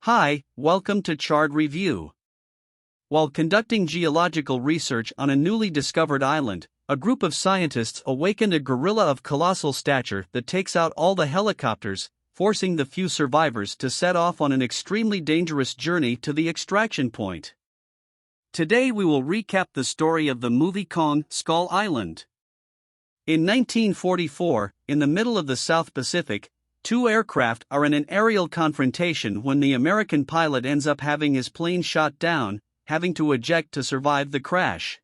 Hi, welcome to Chard Review. While conducting geological research on a newly discovered island, a group of scientists awakened a gorilla of colossal stature that takes out all the helicopters, forcing the few survivors to set off on an extremely dangerous journey to the extraction point. Today we will recap the story of the movie Kong Skull Island. In 1944, in the middle of the South Pacific, two aircraft are in an aerial confrontation when the American pilot ends up having his plane shot down, having to eject to survive the crash.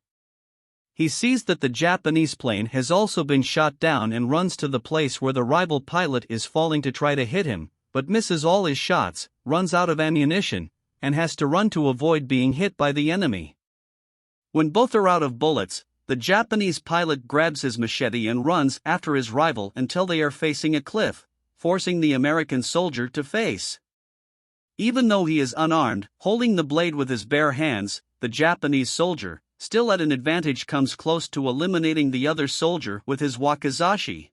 He sees that the Japanese plane has also been shot down and runs to the place where the rival pilot is falling to try to hit him, but misses all his shots, runs out of ammunition, and has to run to avoid being hit by the enemy. When both are out of bullets, the Japanese pilot grabs his machete and runs after his rival until they are facing a cliff, forcing the American soldier to face. Even though he is unarmed, holding the blade with his bare hands, the Japanese soldier, still at an advantage, comes close to eliminating the other soldier with his wakizashi.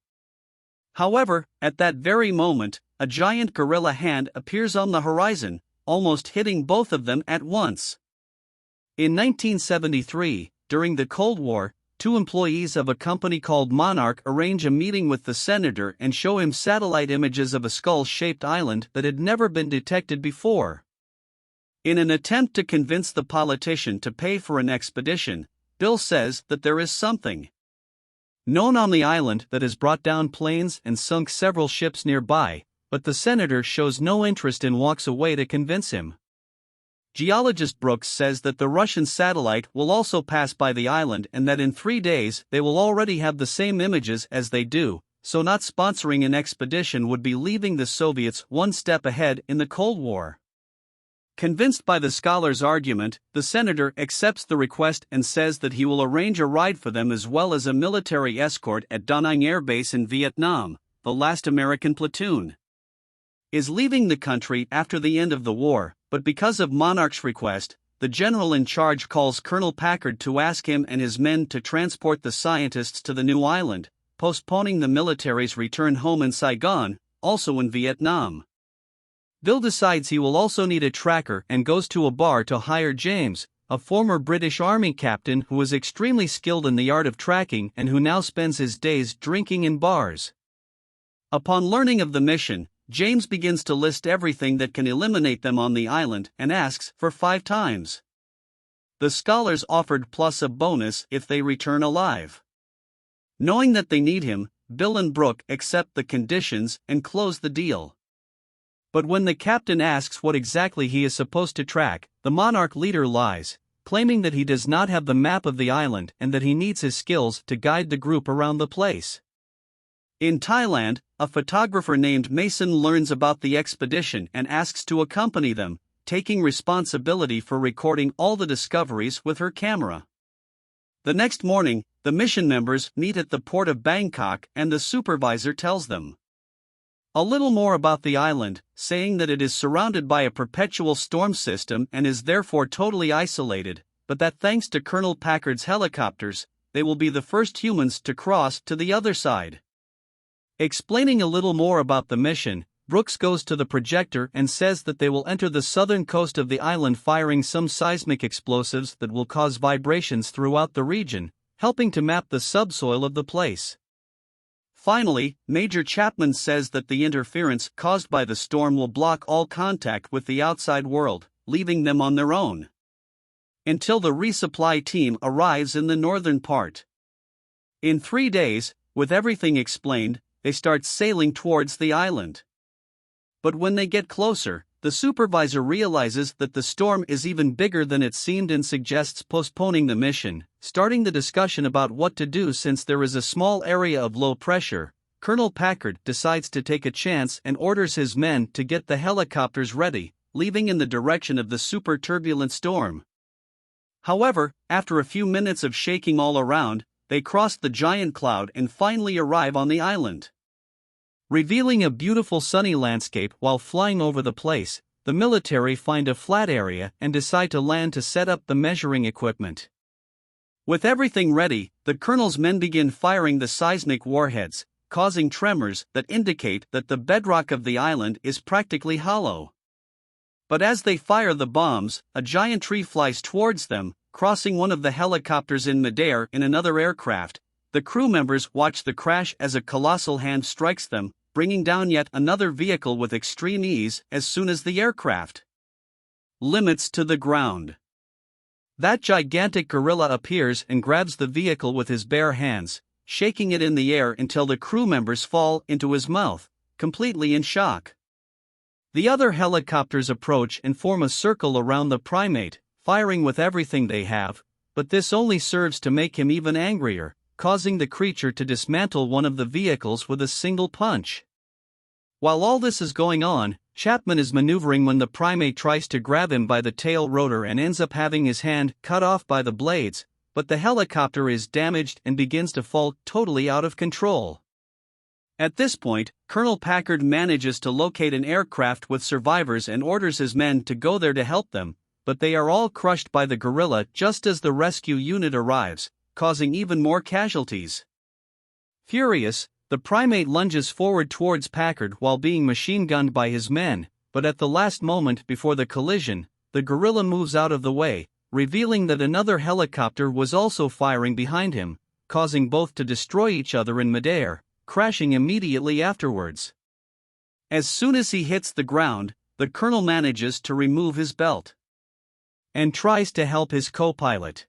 However, at that very moment, a giant gorilla hand appears on the horizon, almost hitting both of them at once. In 1973, during the Cold War, two employees of a company called Monarch arrange a meeting with the senator and show him satellite images of a skull-shaped island that had never been detected before. In an attempt to convince the politician to pay for an expedition, Bill says that there is something known on the island that has brought down planes and sunk several ships nearby, but the senator shows no interest and walks away to convince him. Geologist Brooks says that the Russian satellite will also pass by the island and that in 3 days they will already have the same images as they do, so not sponsoring an expedition would be leaving the Soviets one step ahead in the Cold War. Convinced by the scholar's argument, the senator accepts the request and says that he will arrange a ride for them as well as a military escort at Da Nang Air Base in Vietnam. The last American platoon is leaving the country after the end of the war, but because of Monarch's request, the general in charge calls Colonel Packard to ask him and his men to transport the scientists to the new island, postponing the military's return home in Saigon, also in Vietnam. Bill decides he will also need a tracker and goes to a bar to hire James, a former British Army captain who was extremely skilled in the art of tracking and who now spends his days drinking in bars. Upon learning of the mission, James begins to list everything that can eliminate them on the island and asks for 5 times the scholars offered plus a bonus if they return alive. Knowing that they need him, Bill and Brooke accept the conditions and close the deal. But when the captain asks what exactly he is supposed to track, the Monarch leader lies, claiming that he does not have the map of the island and that he needs his skills to guide the group around the place. In Thailand, a photographer named Mason learns about the expedition and asks to accompany them, taking responsibility for recording all the discoveries with her camera. The next morning, the mission members meet at the port of Bangkok and the supervisor tells them a little more about the island, saying that it is surrounded by a perpetual storm system and is therefore totally isolated, but that thanks to Colonel Packard's helicopters, they will be the first humans to cross to the other side. Explaining a little more about the mission, Brooks goes to the projector and says that they will enter the southern coast of the island firing some seismic explosives that will cause vibrations throughout the region, helping to map the subsoil of the place. Finally, Major Chapman says that the interference caused by the storm will block all contact with the outside world, leaving them on their own until the resupply team arrives in the northern part. In 3 days, with everything explained, they start sailing towards the island. But when they get closer, the supervisor realizes that the storm is even bigger than it seemed and suggests postponing the mission, starting the discussion about what to do since there is a small area of low pressure. Colonel Packard decides to take a chance and orders his men to get the helicopters ready, leaving in the direction of the super turbulent storm. However, after a few minutes of shaking all around, they cross the giant cloud and finally arrive on the island. Revealing a beautiful sunny landscape while flying over the place, the military find a flat area and decide to land to set up the measuring equipment. With everything ready, the colonel's men begin firing the seismic warheads, causing tremors that indicate that the bedrock of the island is practically hollow. But as they fire the bombs, a giant tree flies towards them, crossing one of the helicopters in midair in another aircraft. The crew members watch the crash as a colossal hand strikes them, bringing down yet another vehicle with extreme ease as soon as the aircraft limits to the ground. That gigantic gorilla appears and grabs the vehicle with his bare hands, shaking it in the air until the crew members fall into his mouth, completely in shock. The other helicopters approach and form a circle around the primate, firing with everything they have, but this only serves to make him even angrier, causing the creature to dismantle one of the vehicles with a single punch. While all this is going on, Chapman is maneuvering when the primate tries to grab him by the tail rotor and ends up having his hand cut off by the blades, but the helicopter is damaged and begins to fall totally out of control. At this point, Colonel Packard manages to locate an aircraft with survivors and orders his men to go there to help them, but they are all crushed by the gorilla just as the rescue unit arrives, causing even more casualties. Furious, the primate lunges forward towards Packard while being machine-gunned by his men, but at the last moment before the collision, the gorilla moves out of the way, revealing that another helicopter was also firing behind him, causing both to destroy each other in midair, crashing immediately afterwards. As soon as he hits the ground, the colonel manages to remove his belt and tries to help his co-pilot.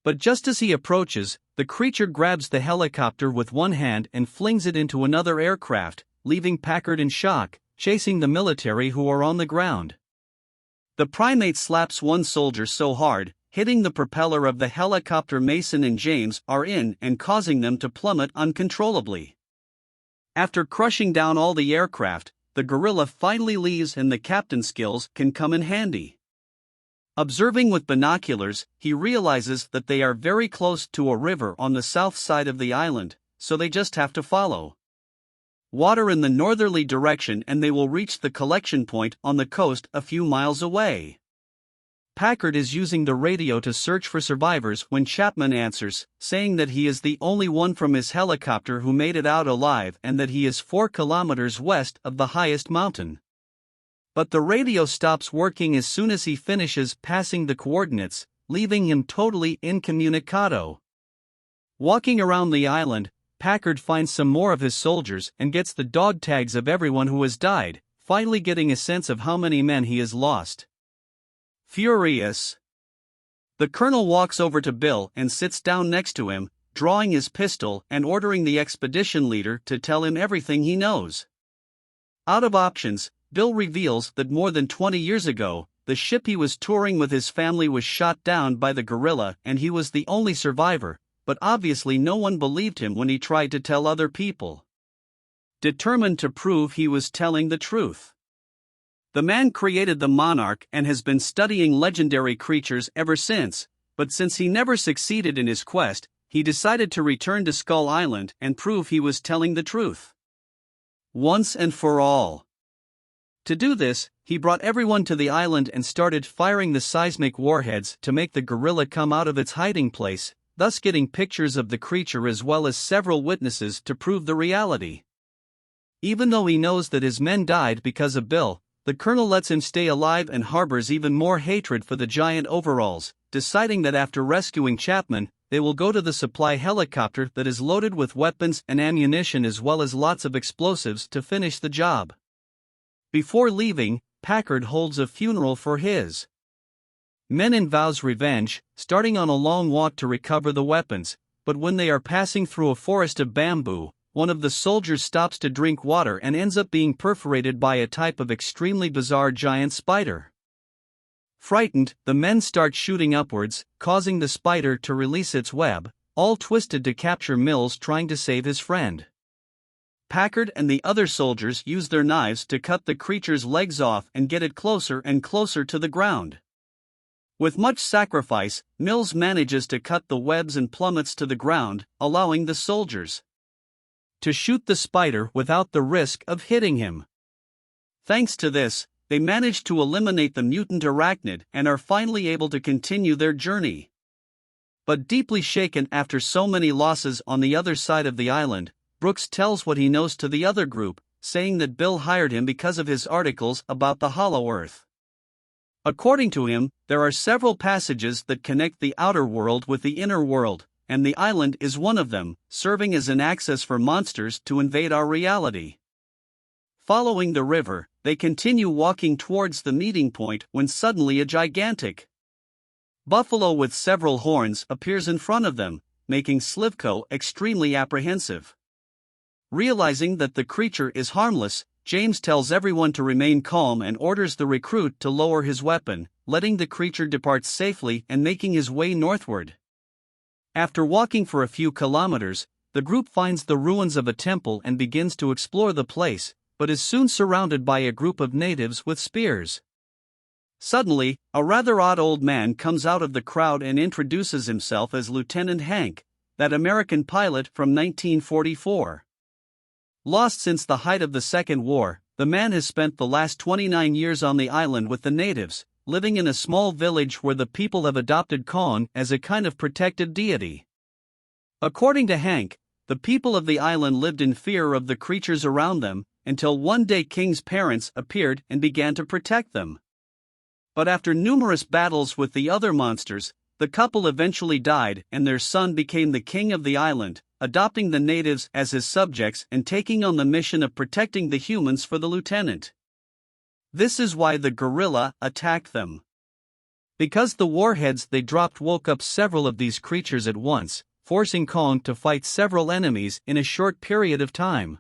But just as he approaches, the creature grabs the helicopter with one hand and flings it into another aircraft, leaving Packard in shock, chasing the military who are on the ground. The primate slaps one soldier so hard, hitting the propeller of the helicopter Mason and James are in and causing them to plummet uncontrollably. After crushing down all the aircraft, the gorilla finally leaves and the captain's skills can come in handy. Observing with binoculars, he realizes that they are very close to a river on the south side of the island, so they just have to follow water in the northerly direction and they will reach the collection point on the coast a few miles away. Packard is using the radio to search for survivors when Chapman answers, saying that he is the only one from his helicopter who made it out alive and that he is 4 kilometers west of the highest mountain. But the radio stops working as soon as he finishes passing the coordinates, leaving him totally incommunicado. Walking around the island, Packard finds some more of his soldiers and gets the dog tags of everyone who has died, finally getting a sense of how many men he has lost. Furious, the colonel walks over to Bill and sits down next to him, drawing his pistol and ordering the expedition leader to tell him everything he knows. Out of options, Bill reveals that more than 20 years ago, the ship he was touring with his family was shot down by the gorilla and he was the only survivor, but obviously no one believed him when he tried to tell other people. Determined to prove he was telling the truth, the man created the monarch and has been studying legendary creatures ever since, but since he never succeeded in his quest, he decided to return to Skull Island and prove he was telling the truth once and for all. To do this, he brought everyone to the island and started firing the seismic warheads to make the gorilla come out of its hiding place, thus getting pictures of the creature as well as several witnesses to prove the reality. Even though he knows that his men died because of Bill, the colonel lets him stay alive and harbors even more hatred for the giant overalls, deciding that after rescuing Chapman, they will go to the supply helicopter that is loaded with weapons and ammunition as well as lots of explosives to finish the job. Before leaving, Packard holds a funeral for his men and vows revenge, starting on a long walk to recover the weapons, but when they are passing through a forest of bamboo, one of the soldiers stops to drink water and ends up being perforated by a type of extremely bizarre giant spider. Frightened, the men start shooting upwards, causing the spider to release its web, all twisted to capture Mills trying to save his friend. Packard and the other soldiers use their knives to cut the creature's legs off and get it closer and closer to the ground. With much sacrifice, Mills manages to cut the webs and plummets to the ground, allowing the soldiers to shoot the spider without the risk of hitting him. Thanks to this, they manage to eliminate the mutant arachnid and are finally able to continue their journey. But deeply shaken after so many losses on the other side of the island, Brooks tells what he knows to the other group, saying that Bill hired him because of his articles about the Hollow Earth. According to him, there are several passages that connect the outer world with the inner world, and the island is one of them, serving as an access for monsters to invade our reality. Following the river, they continue walking towards the meeting point when suddenly a gigantic buffalo with several horns appears in front of them, making Slivko extremely apprehensive. Realizing that the creature is harmless, James tells everyone to remain calm and orders the recruit to lower his weapon, letting the creature depart safely and making his way northward. After walking for a few kilometers, the group finds the ruins of a temple and begins to explore the place, but is soon surrounded by a group of natives with spears. Suddenly, a rather odd old man comes out of the crowd and introduces himself as Lieutenant Hank, that American pilot from 1944. Lost since the height of the Second War, the man has spent the last 29 years on the island with the natives, living in a small village where the people have adopted Kong as a kind of protected deity. According to Hank, the people of the island lived in fear of the creatures around them, until one day King's parents appeared and began to protect them. But after numerous battles with the other monsters, the couple eventually died and their son became the king of the island, adopting the natives as his subjects and taking on the mission of protecting the humans for the lieutenant. This is why the gorilla attacked them. Because the warheads they dropped woke up several of these creatures at once, forcing Kong to fight several enemies in a short period of time.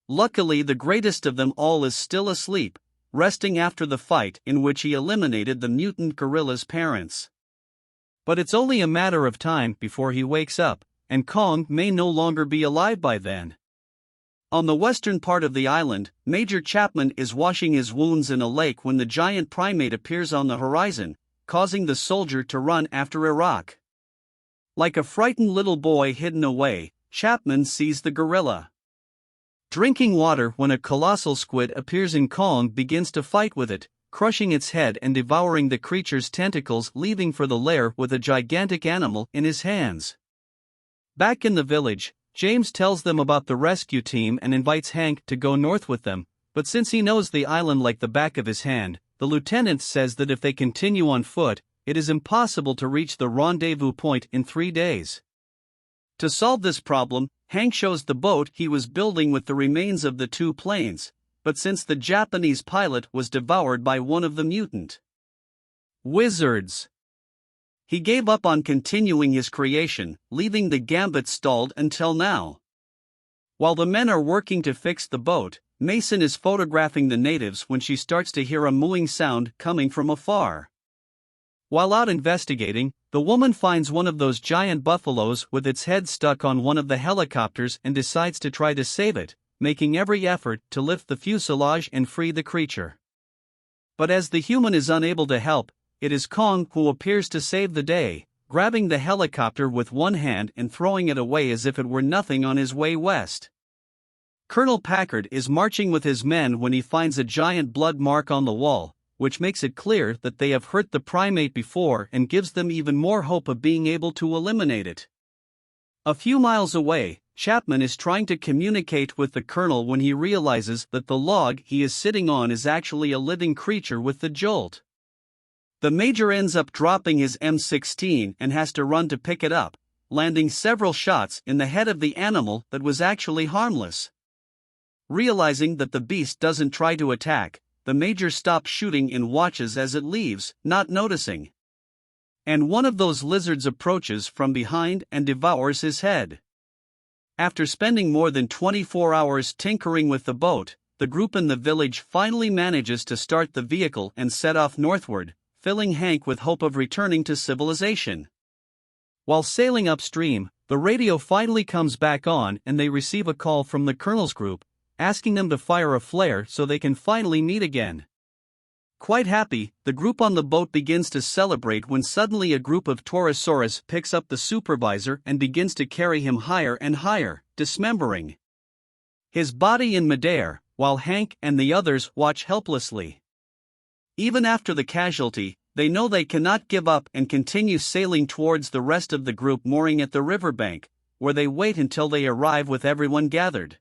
Luckily, the greatest of them all is still asleep, resting after the fight in which he eliminated the mutant gorilla's parents. But it's only a matter of time before he wakes up, and Kong may no longer be alive by then. On the western part of the island, Major Chapman is washing his wounds in a lake when the giant primate appears on the horizon, causing the soldier to run after a rock. Like a frightened little boy hidden away, Chapman sees the gorilla drinking water when a colossal squid appears and Kong begins to fight with it, crushing its head and devouring the creature's tentacles, leaving for the lair with a gigantic animal in his hands. Back in the village, James tells them about the rescue team and invites Hank to go north with them, but since he knows the island like the back of his hand, the lieutenant says that if they continue on foot, it is impossible to reach the rendezvous point in 3 days. To solve this problem, Hank shows the boat he was building with the remains of the 2 planes, but since the Japanese pilot was devoured by one of the mutant wizards, he gave up on continuing his creation, leaving the gambit stalled until now. While the men are working to fix the boat, Mason is photographing the natives when she starts to hear a mooing sound coming from afar. While out investigating, the woman finds one of those giant buffaloes with its head stuck on one of the helicopters and decides to try to save it, making every effort to lift the fuselage and free the creature. But as the human is unable to help, it is Kong who appears to save the day, grabbing the helicopter with one hand and throwing it away as if it were nothing on his way west. Colonel Packard is marching with his men when he finds a giant blood mark on the wall, which makes it clear that they have hurt the primate before and gives them even more hope of being able to eliminate it. A few miles away, Chapman is trying to communicate with the colonel when he realizes that the log he is sitting on is actually a living creature with the jolt. The major ends up dropping his M16 and has to run to pick it up, landing several shots in the head of the animal that was actually harmless. Realizing that the beast doesn't try to attack, the major stops shooting and watches as it leaves, not noticing. And one of those lizards approaches from behind and devours his head. After spending more than 24 hours tinkering with the boat, the group in the village finally manages to start the vehicle and set off northward, filling Hank with hope of returning to civilization. While sailing upstream, the radio finally comes back on and they receive a call from the colonel's group, asking them to fire a flare so they can finally meet again. Quite happy, the group on the boat begins to celebrate when suddenly a group of Torosaurus picks up the supervisor and begins to carry him higher and higher, dismembering his body in midair, while Hank and the others watch helplessly. Even after the casualty, they know they cannot give up and continue sailing towards the rest of the group mooring at the riverbank, where they wait until they arrive with everyone gathered.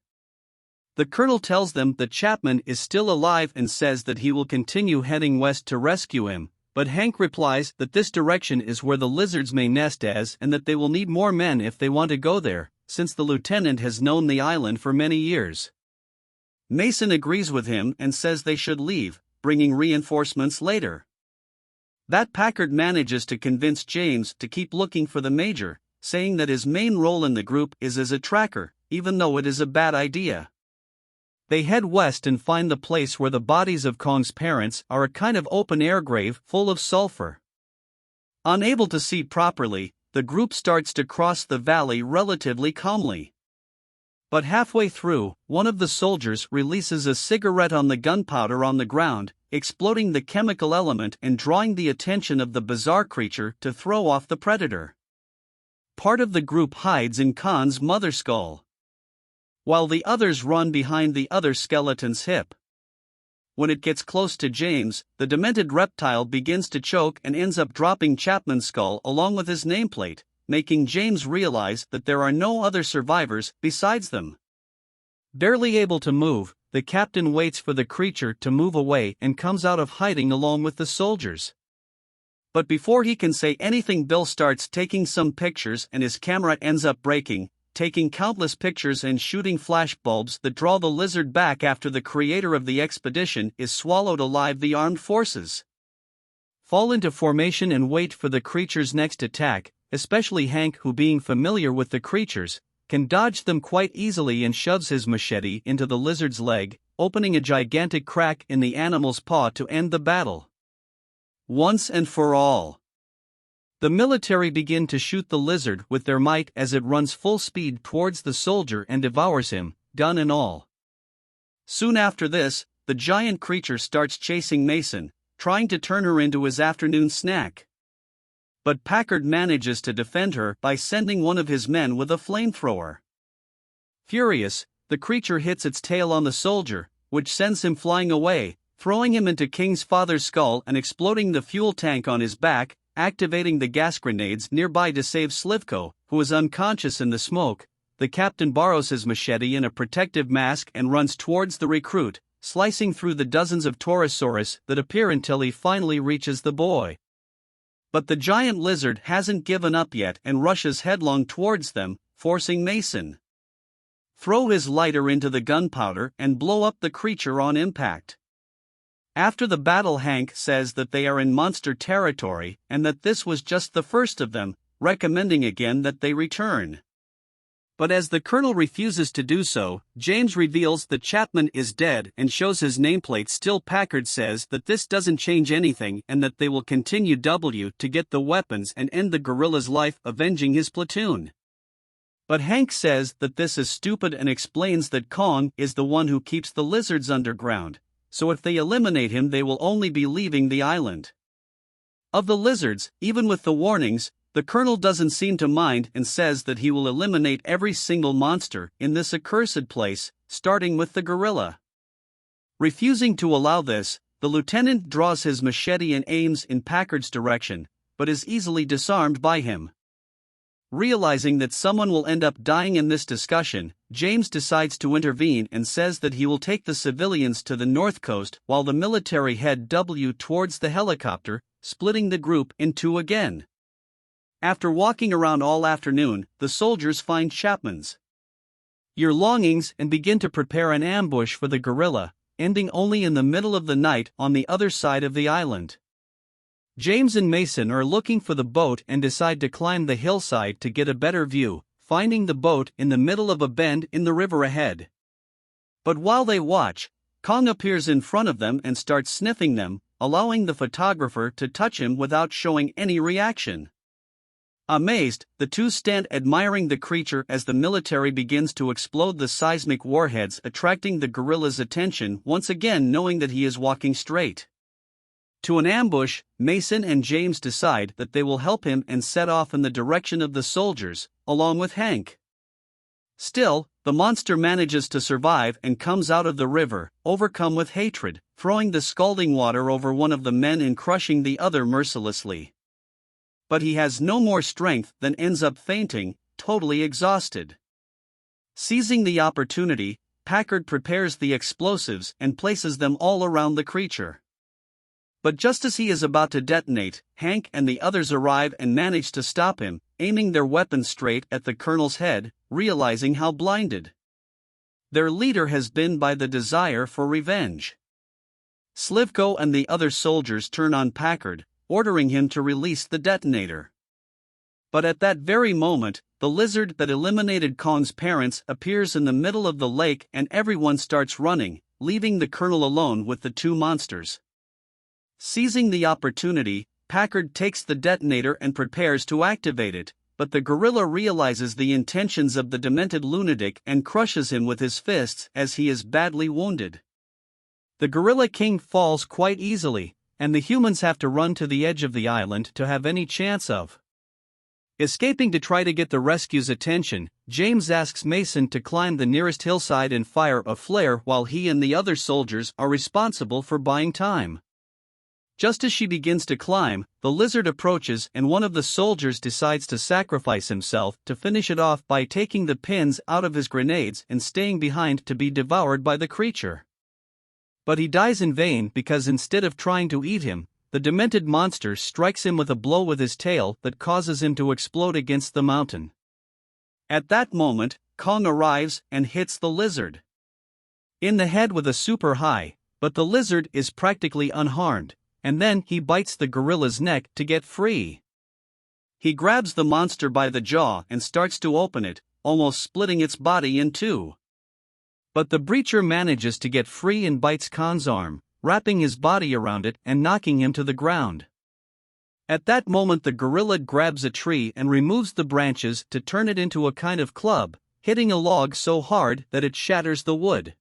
The colonel tells them that Chapman is still alive and says that he will continue heading west to rescue him, but Hank replies that this direction is where the lizards may nest as and that they will need more men if they want to go there, since the lieutenant has known the island for many years. Mason agrees with him and says they should leave, bringing reinforcements later. That Packard manages to convince James to keep looking for the major, saying that his main role in the group is as a tracker, even though it is a bad idea. They head west and find the place where the bodies of Kong's parents are a kind of open-air grave full of sulfur. Unable to see properly, the group starts to cross the valley relatively calmly. But halfway through, one of the soldiers releases a cigarette on the gunpowder on the ground, exploding the chemical element and drawing the attention of the bizarre creature to throw off the predator. Part of the group hides in Khan's mother skull, while the others run behind the other skeleton's hip. When it gets close to James, the demented reptile begins to choke and ends up dropping Chapman's skull along with his nameplate, making James realize that there are no other survivors besides them. Barely able to move, the captain waits for the creature to move away and comes out of hiding along with the soldiers. But before he can say anything, Bill starts taking some pictures and his camera ends up breaking, taking countless pictures and shooting flashbulbs that draw the lizard back after the creator of the expedition is swallowed alive. The armed forces fall into formation and wait for the creature's next attack, especially Hank, who, being familiar with the creatures, can dodge them quite easily and shoves his machete into the lizard's leg, opening a gigantic crack in the animal's paw to end the battle once and for all. The military begin to shoot the lizard with their might as it runs full speed towards the soldier and devours him, gun and all. Soon after this, the giant creature starts chasing Mason, trying to turn her into his afternoon snack. But Packard manages to defend her by sending one of his men with a flamethrower. Furious, the creature hits its tail on the soldier, which sends him flying away, throwing him into King's father's skull and exploding the fuel tank on his back, activating the gas grenades nearby to save Slivko, who is unconscious in the smoke. The captain borrows his machete and a protective mask and runs towards the recruit, slicing through the dozens of Torosaurus that appear until he finally reaches the boy. But the giant lizard hasn't given up yet and rushes headlong towards them, forcing Mason throw his lighter into the gunpowder and blow up the creature on impact. After the battle, Hank says that they are in monster territory and that this was just the first of them, recommending again that they return. But as the colonel refuses to do so, James reveals that Chapman is dead and shows his nameplate still. Packard says that this doesn't change anything and that they will continue to get the weapons and end the guerrilla's life, avenging his platoon. But Hank says that this is stupid and explains that Kong is the one who keeps the lizards underground, so if they eliminate him they will only be leaving the island. Of the lizards, even with the warnings, the colonel doesn't seem to mind and says that he will eliminate every single monster in this accursed place, starting with the gorilla. Refusing to allow this, the lieutenant draws his machete and aims in Packard's direction, but is easily disarmed by him. Realizing that someone will end up dying in this discussion, James decides to intervene and says that he will take the civilians to the north coast while the military head towards the helicopter, splitting the group in two again. After walking around all afternoon, the soldiers find Chapman's longings and begin to prepare an ambush for the gorilla, ending only in the middle of the night on the other side of the island. James and Mason are looking for the boat and decide to climb the hillside to get a better view, finding the boat in the middle of a bend in the river ahead. But while they watch, Kong appears in front of them and starts sniffing them, allowing the photographer to touch him without showing any reaction. Amazed, the two stand admiring the creature as the military begins to explode the seismic warheads, attracting the gorilla's attention once again, knowing that he is walking straight to an ambush. Mason and James decide that they will help him and set off in the direction of the soldiers, along with Hank. Still, the monster manages to survive and comes out of the river, overcome with hatred, throwing the scalding water over one of the men and crushing the other mercilessly. But he has no more strength than ends up fainting, totally exhausted. Seizing the opportunity, Packard prepares the explosives and places them all around the creature. But just as he is about to detonate, Hank and the others arrive and manage to stop him, aiming their weapons straight at the colonel's head, realizing how blinded their leader has been by the desire for revenge. Slivko and the other soldiers turn on Packard, ordering him to release the detonator. But at that very moment, the lizard that eliminated Kong's parents appears in the middle of the lake and everyone starts running, leaving the colonel alone with the two monsters. Seizing the opportunity, Packard takes the detonator and prepares to activate it, but the gorilla realizes the intentions of the demented lunatic and crushes him with his fists as he is badly wounded. The Gorilla King falls quite easily, and the humans have to run to the edge of the island to have any chance of escaping. To try to get the rescue's attention, James asks Mason to climb the nearest hillside and fire a flare while he and the other soldiers are responsible for buying time. Just as she begins to climb, the lizard approaches and one of the soldiers decides to sacrifice himself to finish it off by taking the pins out of his grenades and staying behind to be devoured by the creature. But he dies in vain because instead of trying to eat him, the demented monster strikes him with a blow with his tail that causes him to explode against the mountain. At that moment, Kong arrives and hits the lizard in the head with a super high, but the lizard is practically unharmed, and then he bites the gorilla's neck to get free. He grabs the monster by the jaw and starts to open it, almost splitting its body in two. But the breacher manages to get free and bites Kong's arm, wrapping his body around it and knocking him to the ground. At that moment the gorilla grabs a tree and removes the branches to turn it into a kind of club, hitting a log so hard that it shatters the wood.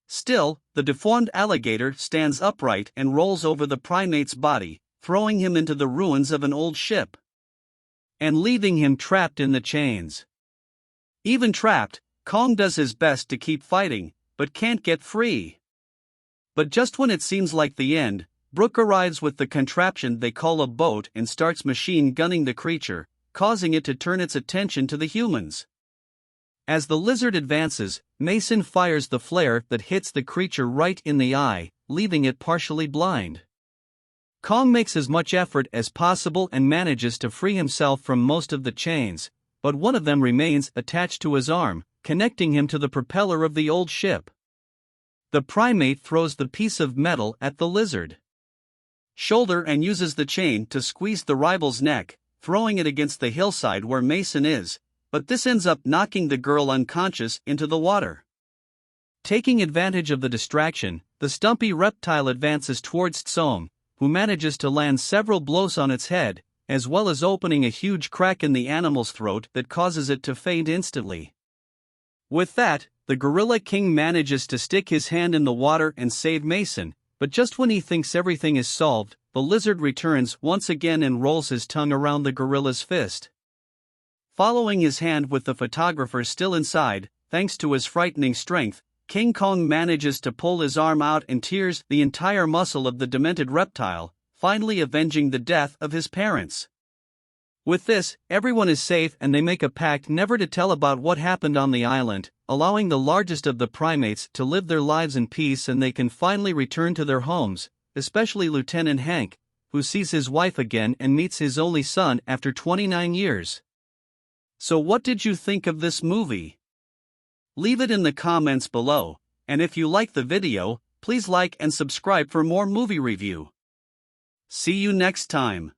Still, the deformed alligator stands upright and rolls over the primate's body, throwing him into the ruins of an old ship and leaving him trapped in the chains. Even trapped, Kong does his best to keep fighting, but can't get free. But just when it seems like the end, Brooke arrives with the contraption they call a boat and starts machine gunning the creature, causing it to turn its attention to the humans. As the lizard advances, Mason fires the flare that hits the creature right in the eye, leaving it partially blind. Kong makes as much effort as possible and manages to free himself from most of the chains, but one of them remains attached to his arm, connecting him to the propeller of the old ship. The primate throws the piece of metal at the lizard shoulder and uses the chain to squeeze the rival's neck, throwing it against the hillside where Mason is, but this ends up knocking the girl unconscious into the water. Taking advantage of the distraction, the stumpy reptile advances towards Tsong, who manages to land several blows on its head, as well as opening a huge crack in the animal's throat that causes it to faint instantly. With that, the Gorilla King manages to stick his hand in the water and save Mason, but just when he thinks everything is solved, the lizard returns once again and rolls his tongue around the gorilla's fist. Following his hand with the photographer still inside, thanks to his frightening strength, King Kong manages to pull his arm out and tears the entire muscle of the demented reptile, finally avenging the death of his parents. With this, everyone is safe and they make a pact never to tell about what happened on the island, allowing the largest of the primates to live their lives in peace and they can finally return to their homes, especially Lieutenant Hank, who sees his wife again and meets his only son after 29 years. So what did you think of this movie? Leave it in the comments below, and if you like the video, please like and subscribe for more movie review. See you next time.